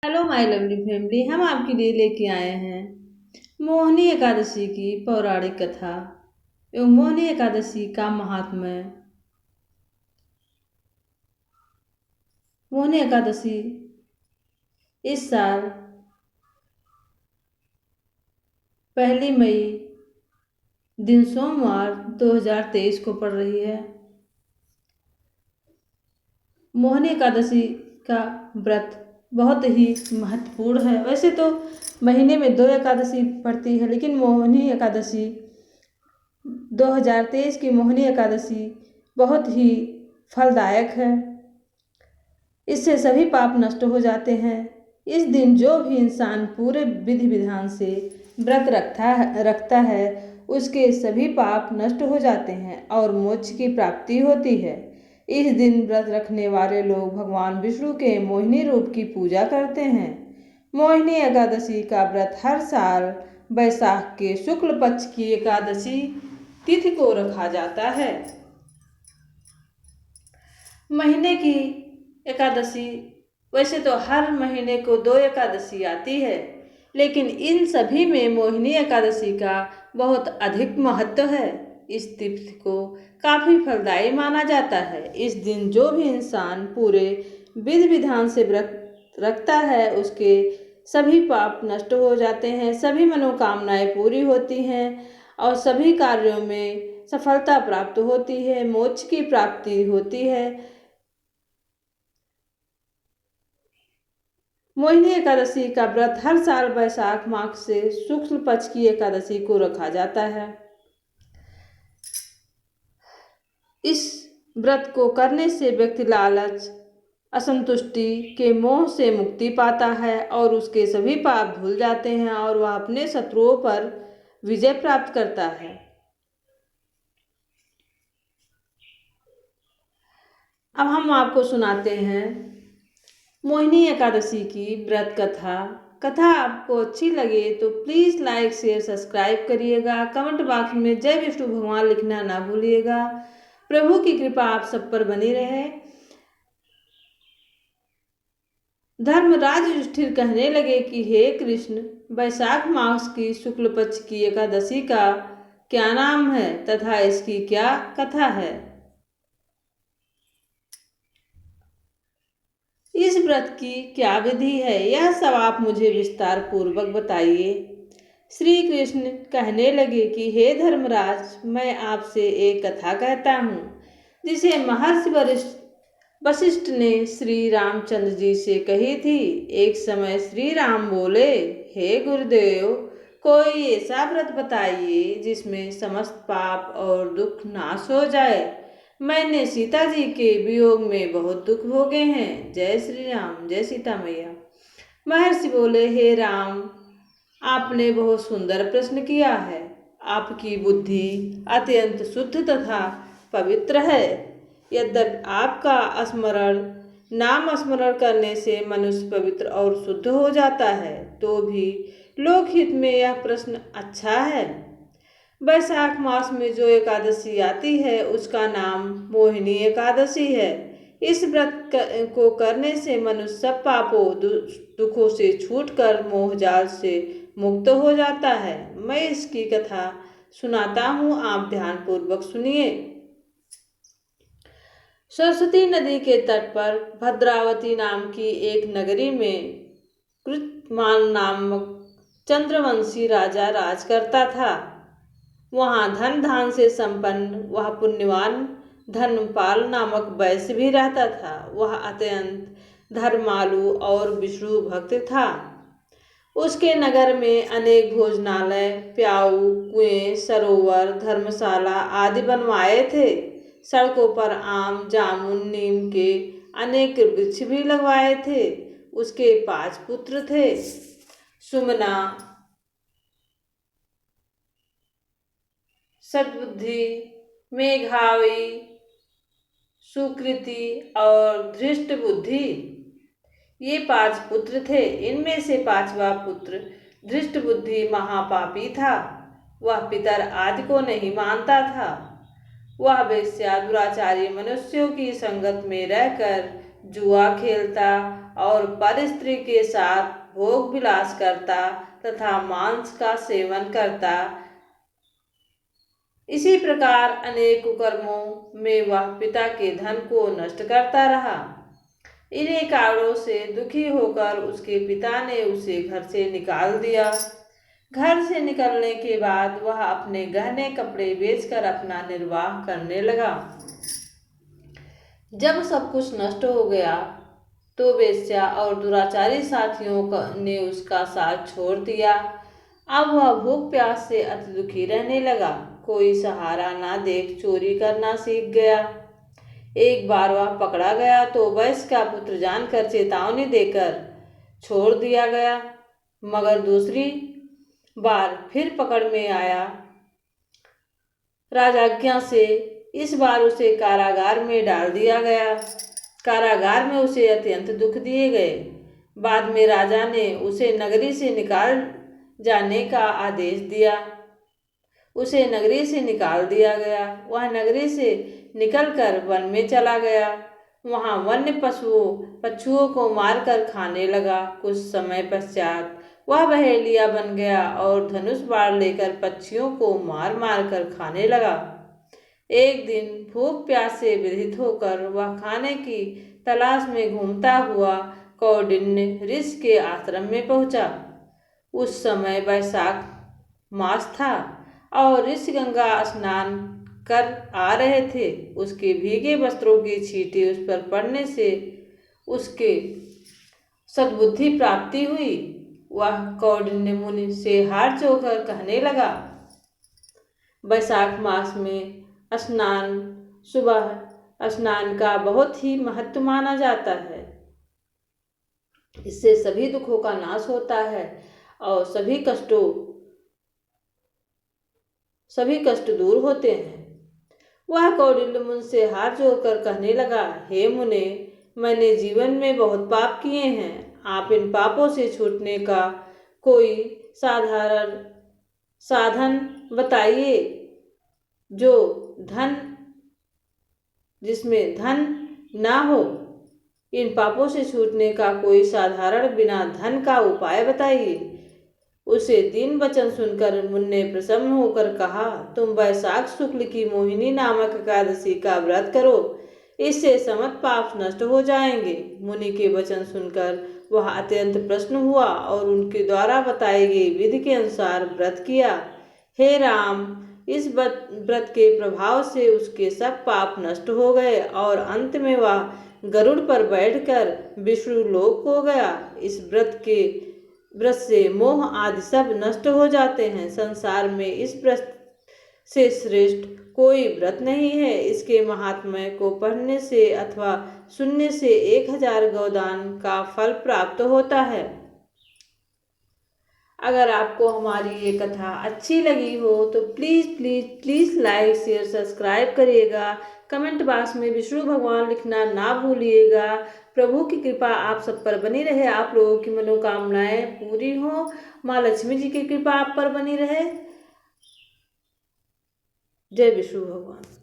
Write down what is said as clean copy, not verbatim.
Hello my lovely family. हम आपके लिए लेके आए हैं मोहिनी एकादशी की पौराणिक कथा एवं मोहिनी एकादशी का महात्म्य। मोहिनी एकादशी इस साल 1 मई दिन सोमवार 2023 को पड़ रही है। मोहिनी एकादशी का व्रत बहुत ही महत्वपूर्ण है। वैसे तो महीने में 2 एकादशी पड़ती है, लेकिन मोहिनी एकादशी 2023 की मोहिनी एकादशी बहुत ही फलदायक है। इससे सभी पाप नष्ट हो जाते हैं। इस दिन जो भी इंसान पूरे विधि विधान से व्रत रखता है उसके सभी पाप नष्ट हो जाते हैं और मोक्ष की प्राप्ति होती है। इस दिन व्रत रखने वाले लोग भगवान विष्णु के मोहिनी रूप की पूजा करते हैं। मोहिनी एकादशी का व्रत हर साल वैशाख के शुक्ल पक्ष की एकादशी तिथि को रखा जाता है। महीने की एकादशी वैसे तो हर महीने को 2 एकादशी आती है, लेकिन इन सभी में मोहिनी एकादशी का बहुत अधिक महत्व है। इस तिथि को काफ़ी फलदायी माना जाता है। इस दिन जो भी इंसान पूरे विधि विधान से व्रत रखता है उसके सभी पाप नष्ट हो जाते हैं, सभी मनोकामनाएं पूरी होती हैं और सभी कार्यों में सफलता प्राप्त होती है, मोक्ष की प्राप्ति होती है। मोहिनी एकादशी का व्रत हर साल वैशाख मास से शुक्ल पक्ष की एकादशी को रखा जाता है। इस व्रत को करने से व्यक्ति लालच, असंतुष्टि के मोह से मुक्ति पाता है और उसके सभी पाप धुल जाते हैं और वह अपने शत्रुओं पर विजय प्राप्त करता है। अब हम आपको सुनाते हैं मोहिनी एकादशी की व्रत कथा आपको अच्छी लगे तो प्लीज़ लाइक शेयर सब्सक्राइब करिएगा। कमेंट बॉक्स में जय विष्णु भगवान लिखना ना भूलिएगा। प्रभु की कृपा आप सब पर बनी रहे। धर्मराज युधिष्ठिर कहने लगे कि हे कृष्ण, वैशाख मास की शुक्ल पक्ष की एकादशी का क्या नाम है तथा इसकी क्या कथा है। इस व्रत की क्या विधि है, यह सब आप मुझे विस्तार पूर्वक बताइए। श्री कृष्ण कहने लगे कि हे धर्मराज, मैं आपसे एक कथा कहता हूँ जिसे महर्षि वशिष्ठ ने श्री रामचंद्र जी से कही थी। एक समय श्री राम बोले, हे गुरुदेव, कोई ऐसा व्रत बताइए जिसमें समस्त पाप और दुख नाश हो जाए। मैंने सीता जी के वियोग में बहुत दुख भोगे हैं। जय श्री राम, जय सीता मैया। महर्षि बोले, हे राम, आपने बहुत सुंदर प्रश्न किया है। आपकी बुद्धि अत्यंत शुद्ध तथा पवित्र है। यद्यपि आपका नाम स्मरण करने से मनुष्य पवित्र और शुद्ध हो जाता है, तो भी लोकहित में यह प्रश्न अच्छा है। वैशाख मास में जो एकादशी आती है उसका नाम मोहिनी एकादशी है। इस व्रत को करने से मनुष्य सब पापों दुखों से छूटकर मोहजाल से मुक्त हो जाता है। मैं इसकी कथा सुनाता हूँ, आप ध्यानपूर्वक सुनिए। सरस्वती नदी के तट पर भद्रावती नाम की एक नगरी में कृतमान नामक चंद्रवंशी राजा राज करता था। वहाँ धन धान से संपन्न वह पुण्यवान धर्मपाल नामक वैश्य भी रहता था। वह अत्यंत धर्मालु और विष्णु भक्त था। उसके नगर में अनेक भोजनालय, प्याऊ, कुएं, सरोवर, धर्मशाला आदि बनवाए थे। सड़कों पर आम, जामुन, नीम के अनेक वृक्ष भी लगवाए थे। उसके 5 पुत्र थे, सुमना, सद्बुद्धि, मेघावी, सुकृति और धृष्ट बुद्धि। ये 5 पुत्र थे। इनमें से 5वां पुत्र धृष्ट बुद्धि महापापी था। वह पितर आदि को नहीं मानता था। वह वेश्या दुराचारी मनुष्यों की संगत में रहकर जुआ खेलता और पर स्त्री के साथ भोग विलास करता तथा मांस का सेवन करता। इसी प्रकार अनेक कुकर्मों में वह पिता के धन को नष्ट करता रहा। इन्हीं कारणों से दुखी होकर उसके पिता ने उसे घर से निकाल दिया। घर से निकलने के बाद वह अपने गहने कपड़े बेचकर अपना निर्वाह करने लगा। जब सब कुछ नष्ट हो गया तो वेश्या और दुराचारी साथियों ने उसका साथ छोड़ दिया। अब वह भूख प्यास से अति दुखी रहने लगा। कोई सहारा ना देख चोरी करना सीख गया। एक बार वह पकड़ा गया तो वैश्य का पुत्र जानकर चेतावनी देकर छोड़ दिया गया, मगर दूसरी बार फिर पकड़ में आया। राजाज्ञा से इस बार उसे कारागार में डाल दिया गया। कारागार में उसे अत्यंत दुख दिए गए। बाद में राजा ने उसे नगरी से निकाल जाने का आदेश दिया। उसे नगरी से निकाल दिया गया। वह नगरी से निकलकर वन में चला गया। वहाँ वन्य पशुओं को मारकर खाने लगा। कुछ समय पश्चात वह बहेलिया बन गया और धनुष बाण लेकर पक्षियों को मार मार कर खाने लगा। एक दिन भूख प्यास से व्यथित होकर वह खाने की तलाश में घूमता हुआ कौंडिन्य ऋषि के आश्रम में पहुंचा। उस समय वैशाख मास था और ऋषि गंगा स्नान कर आ रहे थे। उसके भीगे वस्त्रों की छींटे उस पर पड़ने से उसके सद्बुद्धि प्राप्ति हुई। वह कौंडिन्य मुनि से हाथ जोड़कर कहने लगा, वैशाख मास में सुबह स्नान का बहुत ही महत्व माना जाता है। इससे सभी दुखों का नाश होता है और सभी कष्ट दूर होते हैं। वह कौंडिन्य मुनि से हाथ जोड़कर कहने लगा, हे मुने, मैंने जीवन में बहुत पाप किए हैं। आप इन पापों से छूटने का कोई साधारण साधन बताइए जिसमें धन ना हो। इन पापों से छूटने का कोई साधारण बिना धन का उपाय बताइए। उसे दीन वचन सुनकर मुनि ने प्रसन्न होकर कहा, तुम वैशाख शुक्ल की मोहिनी नामक एकादशी का व्रत करो, इससे समस्त पाप नष्ट हो जाएंगे। मुनि के वचन सुनकर वह अत्यंत प्रसन्न हुआ और उनके द्वारा बताई गई विधि के अनुसार व्रत किया। हे राम, इस व्रत के प्रभाव से उसके सब पाप नष्ट हो गए और अंत में वह गरुड़ पर बैठकर विष्णु लोक हो गया। इस व्रत से मोह आदि सब नष्ट हो जाते हैं। संसार में इस व्रत से श्रेष्ठ कोई व्रत नहीं है। इसके महात्म्य को पढ़ने से अथवा सुनने से 1000 गोदान का फल प्राप्त होता है। अगर आपको हमारी ये कथा अच्छी लगी हो तो please please please like share subscribe करिएगा। कमेंट बॉक्स में विष्णु भगवान लिखना ना भूलिएगा। प्रभु की कृपा आप सब पर बनी रहे, आप लोगों की मनोकामनाएं पूरी हो, माँ लक्ष्मी जी की कृपा आप पर बनी रहे। जय विष्णु भगवान।